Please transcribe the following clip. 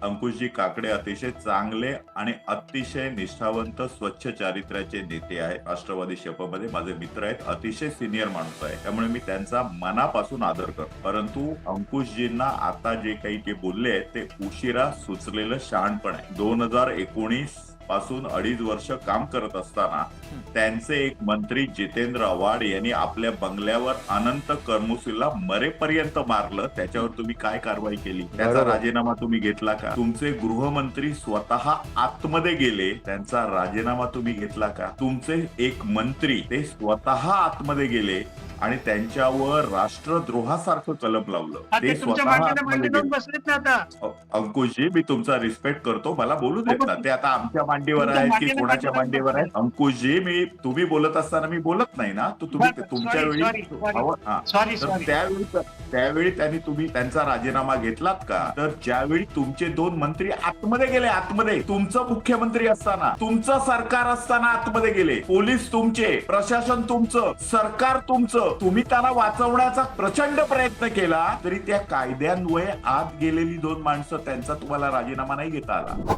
अंकुशजी काकडे अतिशय चांगले आणि अतिशय निष्ठावंत स्वच्छ चारित्र्याचे नेते आहेत. राष्ट्रवादी शपमध्ये माझे मित्र आहेत. अतिशय सिनियर माणूस आहे, त्यामुळे मी त्यांचा मनापासून आदर करतो. परंतु अंकुशजींना आता जे काही ते बोलले आहेत ते उशिरा सुचलेलं शहाणपण आहे. 2019 पासून 2.5 वर्ष काम करत असताना त्यांचे एक मंत्री जितेंद्र आव्हाड यांनी आपल्या बंगल्यावर अनंत कर्मुसीला मरेपर्यंत मारलं. त्याच्यावर तुम्ही काय कारवाई केली? त्याचा राजीनामा तुम्ही घेतला का? तुमचे गृहमंत्री स्वतः आतमध्ये गेले, त्यांचा राजीनामा तुम्ही घेतला का? तुमचे एक मंत्री ते स्वतः आतमध्ये गेले आणि त्यांच्यावर राष्ट्रद्रोहासारखं कलम लावलं. ते स्वतः आतमध्ये गेले. अंकुशजी, मी तुमचा रिस्पेक्ट करतो, मला बोलू देत ना. ते आता आमच्या मांडीवर आहेत की कोणाच्या मांडीवर आहेत? अंकुशजी, तुम्ही बोलत असताना मी बोलत नाही ना. तुम्ही तुमच्या वेळी त्यावेळी तुम्ही त्यांचा राजीनामा घेतलात का? तर ज्यावेळी तुमचे 2 मंत्री आतमध्ये गेले, आतमध्ये तुमचं मुख्यमंत्री असताना, तुमचं सरकार असताना आतमध्ये गेले, पोलीस तुमचे, प्रशासन तुमचं, सरकार तुमचं, तुम्ही त्यांना वाचवण्याचा प्रचंड प्रयत्न केला, तरी त्या कायद्यान्वये आत गेलेली 2 माणसं त्यांचा तुम्हाला राजीनामा नाही घेता आला.